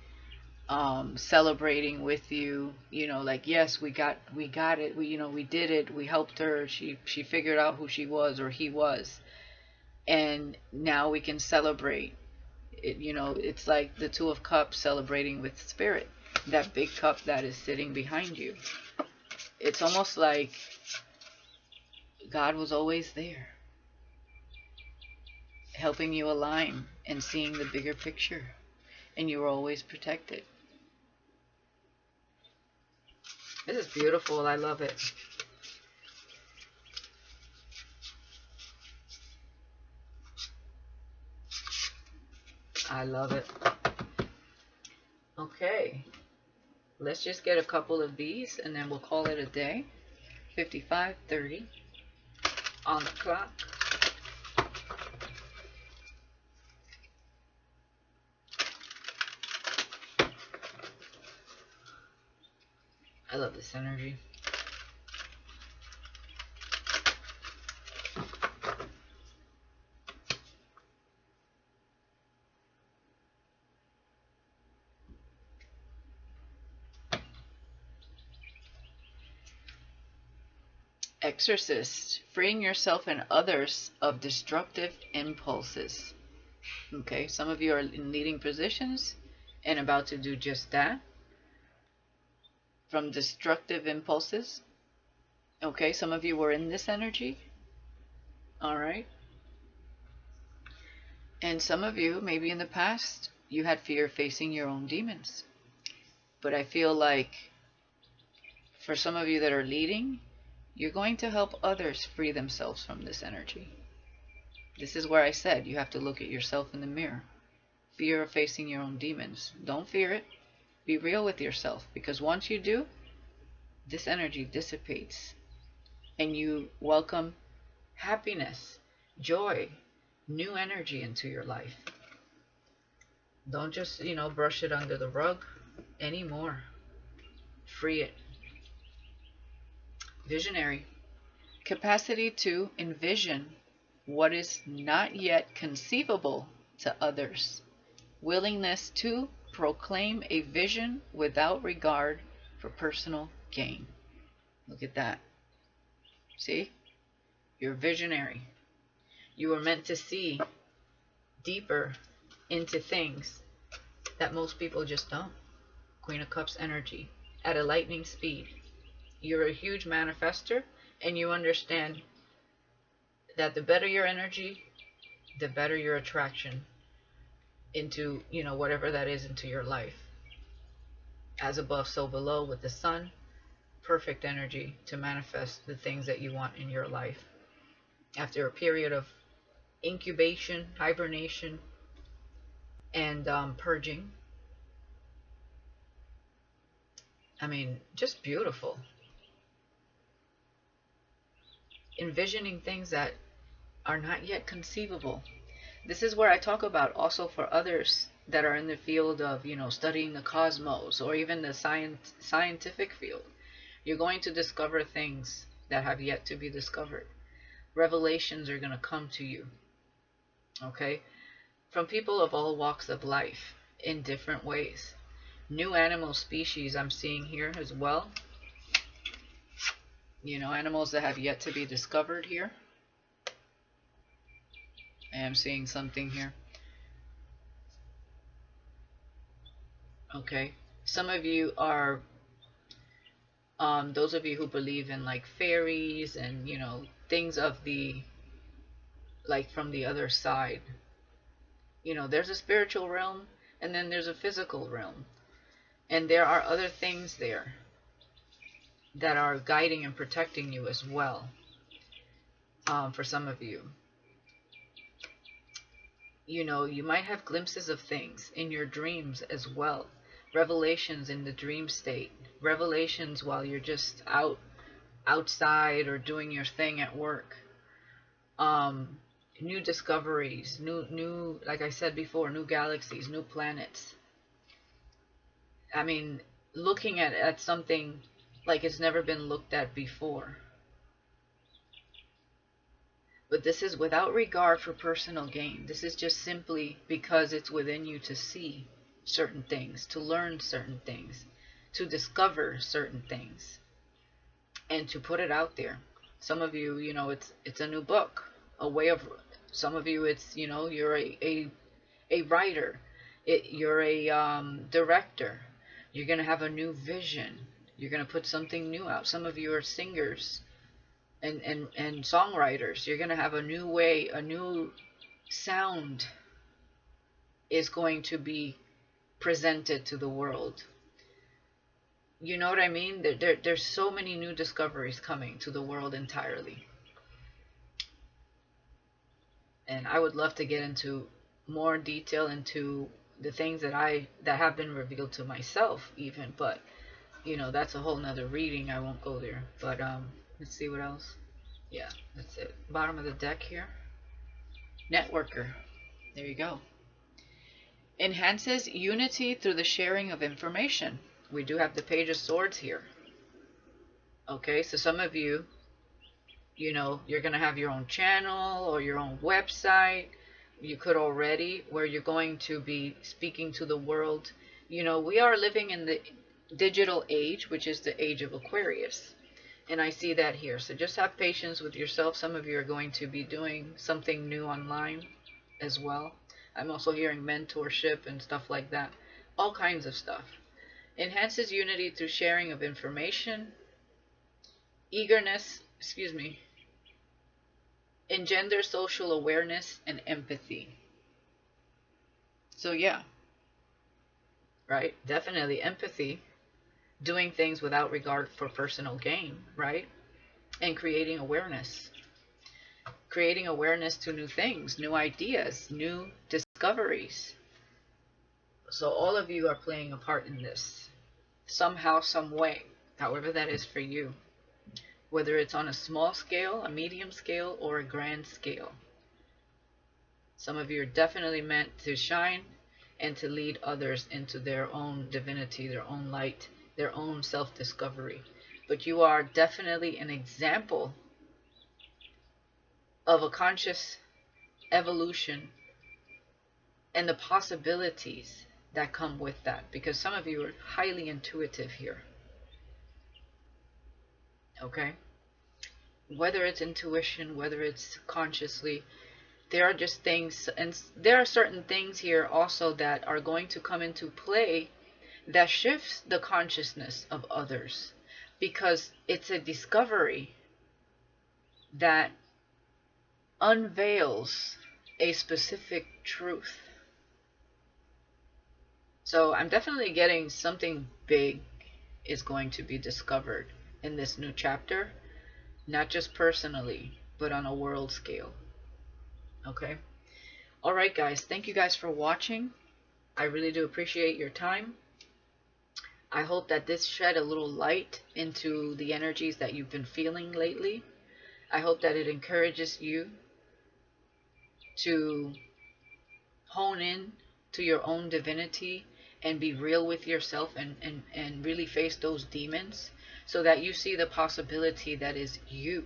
celebrating with you, you know, like, yes, we got it, we did it, we helped her, she figured out who she was, or he was, and now we can celebrate it. You know, it's like the 2 of Cups celebrating with spirit. that big cup that is sitting behind you. It's almost like God was always there, helping you align and seeing the bigger picture, and you were always protected. This is beautiful. I love it. I love it. Okay, let's just get a couple of these and then we'll call it a day. 55:30 on the clock. I love this energy. Exorcist, freeing yourself and others of destructive impulses. Okay, some of you are in leading positions and about to do just that. From destructive impulses. Okay, some of you were in this energy. All right. And some of you, maybe in the past, you had fear facing your own demons. But I feel like for some of you that are leading, you're going to help others free themselves from this energy. This is where I said you have to look at yourself in the mirror. Fear of facing your own demons. Don't fear it. Be real with yourself, because once you do, this energy dissipates and you welcome happiness, joy, new energy into your life. Don't just, brush it under the rug anymore. Free it. Visionary. Capacity to envision what is not yet conceivable to others. Willingness to proclaim a vision without regard for personal gain. Look at that. See? You're visionary. You are meant to see deeper into things that most people just don't. Queen of Cups energy at a lightning speed. You're a huge manifester, and you understand that the better your energy, the better your attraction into, whatever that is into your life. As above, so below with the sun. Perfect energy to manifest the things that you want in your life. After a period of incubation, hibernation, and purging. I mean, just beautiful. Envisioning things that are not yet conceivable. This is where I talk about also for others that are in the field of, studying the cosmos or even the scientific field. You're going to discover things that have yet to be discovered. Revelations are going to come to you. Okay? From people of all walks of life in different ways. New animal species I'm seeing here as well. Animals that have yet to be discovered here. I am seeing something here. Okay. Some of you are, those of you who believe in like fairies and, things of the, like from the other side. There's a spiritual realm and then there's a physical realm. And there are other things there that are guiding and protecting you as well. For some of you. You might have glimpses of things in your dreams as well. Revelations in the dream state. Revelations while you're just outside or doing your thing at work. New discoveries, new, like I said before, new galaxies, new planets. I mean, looking at something like it's never been looked at before. But this is without regard for personal gain. This is just simply because it's within you to see certain things, to learn certain things, to discover certain things, and to put it out there. Some of you, it's a new book, a way of. Some of you, it's you're a writer, you're a director, You're going to have a new vision. You're going to put something new out. Some of you are singers and songwriters. You're going to have a new way, a new sound is going to be presented to the world. You know what I mean? There's so many new discoveries coming to the world entirely. And I would love to get into more detail into the things that have been revealed to myself even, but you know, that's a whole nother reading. I won't go there. But let's see what else. Yeah, that's it. Bottom of the deck here. Networker. There you go. Enhances unity through the sharing of information. We do have the Page of Swords here. Okay, so some of you, you know, you're going to have your own channel or your own website. You could already, where you're going to be speaking to the world. You know, we are living in the digital age, which is the age of Aquarius. And I see that here. So just have patience with yourself. Some of you are going to be doing something new online as well. I'm also hearing mentorship and stuff like that. All kinds of stuff. Enhances unity through sharing of information. Eagerness, engenders social awareness and empathy. So yeah, right? Definitely empathy. Doing things without regard for personal gain, right? And creating awareness. Creating awareness to new things, new ideas, new discoveries. So all of you are playing a part in this. Somehow, some way. However that is for you. Whether it's on a small scale, a medium scale, or a grand scale. Some of you are definitely meant to shine and to lead others into their own divinity, their own light, their own self-discovery. But you are definitely an example of a conscious evolution and the possibilities that come with that. Because some of you are highly intuitive here. Okay? Whether it's intuition, whether it's consciously, there are just things, and there are certain things here also that are going to come into play that shifts the consciousness of others, because it's a discovery that unveils a specific truth. So I'm definitely getting something big is going to be discovered in this new chapter, not just personally, but on a world scale. Okay? Alright guys, thank you guys for watching. I really do appreciate your time. I hope that this shed a little light into the energies that you've been feeling lately. I hope that it encourages you to hone in to your own divinity and be real with yourself and really face those demons, so that you see the possibility that is you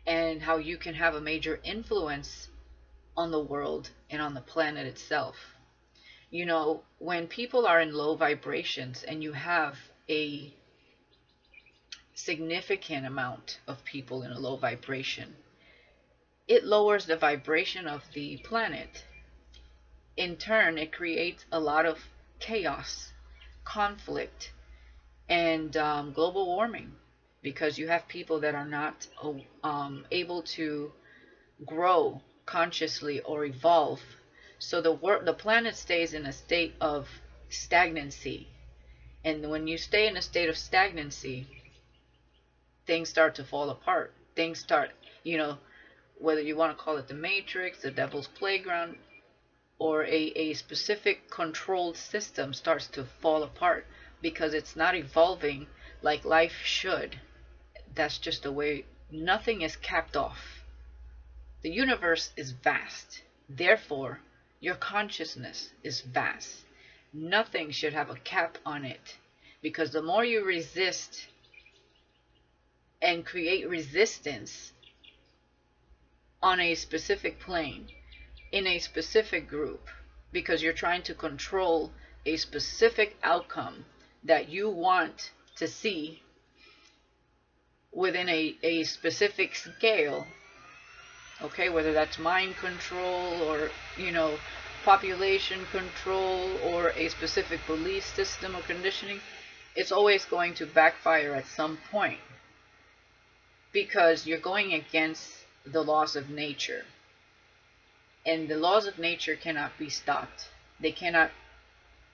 and how you can have a major influence on the world and on the planet itself. You know, when people are in low vibrations and you have a significant amount of people in a low vibration, it lowers the vibration of the planet. In turn, it creates a lot of chaos, conflict, and global warming, because you have people that are not able to grow consciously or evolve. So the planet stays in a state of stagnancy. And when you stay in a state of stagnancy, things start to fall apart. Things start, you know, whether you want to call it the Matrix, the Devil's Playground, or a specific controlled system starts to fall apart because it's not evolving like life should. That's just the way. Nothing is capped off. The universe is vast. Therefore, your consciousness is vast. Nothing should have a cap on it, because the more you resist and create resistance on a specific plane, in a specific group, because you're trying to control a specific outcome that you want to see within a specific scale, okay, whether that's mind control or, you know, population control or a specific belief system or conditioning, it's always going to backfire at some point, because you're going against the laws of nature. And the laws of nature cannot be stopped. They cannot,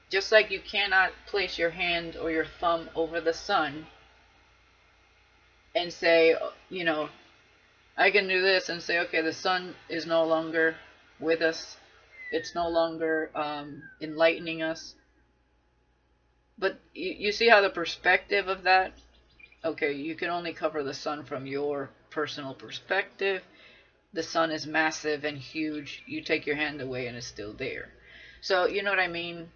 just like you cannot place your hand or your thumb over the sun and say, you know, I can do this and say, okay, the sun is no longer with us. It's no longer enlightening us. But you see how the perspective of that, okay, you can only cover the sun from your personal perspective. The sun is massive and huge. You take your hand away and it's still there. So, you know what I mean?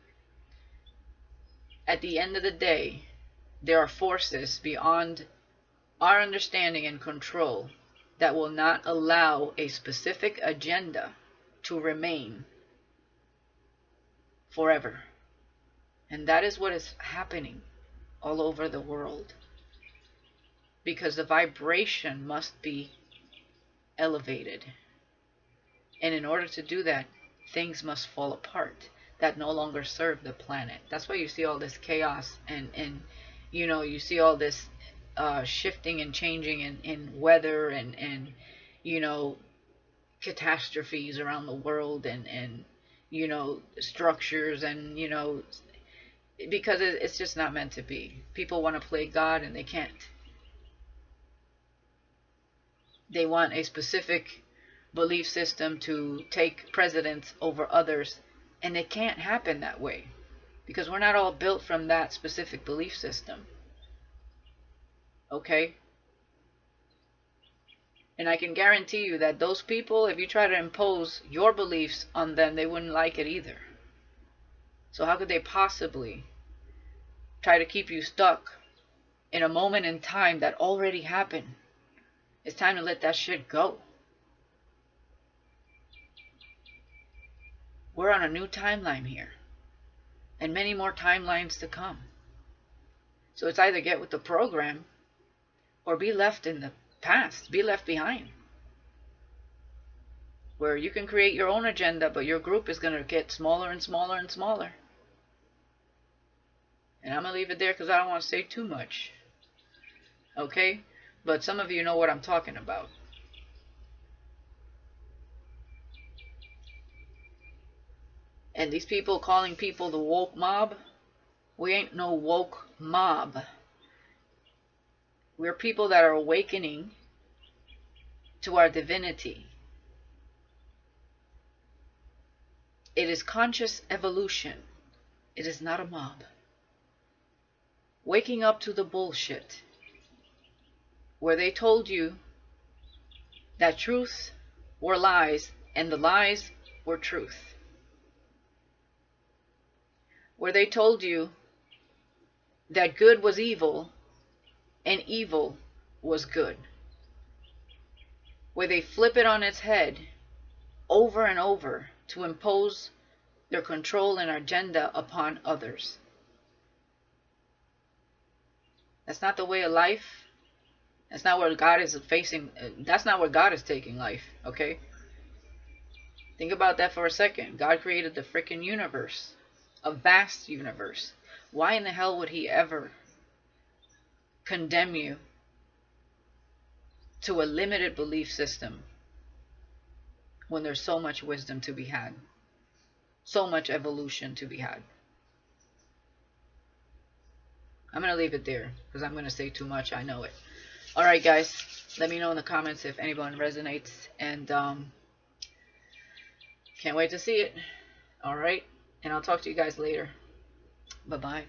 At the end of the day, there are forces beyond our understanding and control that will not allow a specific agenda to remain forever. And that is what is happening all over the world. Because the vibration must be elevated. And in order to do that, things must fall apart that no longer serve the planet. That's why you see all this chaos and you know, you see all this shifting and changing in weather and you know, catastrophes around the world and you know, structures and you know, because it's just not meant to be. People want to play God and they can't. They want a specific belief system to take precedence over others, and it can't happen that way, because we're not all built from that specific belief system. Okay? And I can guarantee you that those people, if you try to impose your beliefs on them, they wouldn't like it either. So how could they possibly try to keep you stuck in a moment in time that already happened? It's time to let that shit go. We're on a new timeline here. And many more timelines to come. So it's either get with the program or be left in the past. Be left behind. Where you can create your own agenda, but your group is going to get smaller and smaller and smaller. And I'm going to leave it there because I don't want to say too much. Okay? But some of you know what I'm talking about. And these people calling people the woke mob, we ain't no woke mob. We're people that are awakening to our divinity. It is conscious evolution. It is not a mob. Waking up to the bullshit. Where they told you that truth were lies and the lies were truth. Where they told you that good was evil and evil was good. Where they flip it on its head over and over to impose their control and agenda upon others. That's not the way of life. That's not where God is facing. That's not where God is taking life, okay? Think about that for a second. God created the freaking universe. A vast universe. Why in the hell would he ever condemn you to a limited belief system when there's so much wisdom to be had? So much evolution to be had. I'm going to leave it there because I'm going to say too much. I know it. Alright guys, let me know in the comments if anyone resonates, and can't wait to see it. Alright, and I'll talk to you guys later. Bye-bye.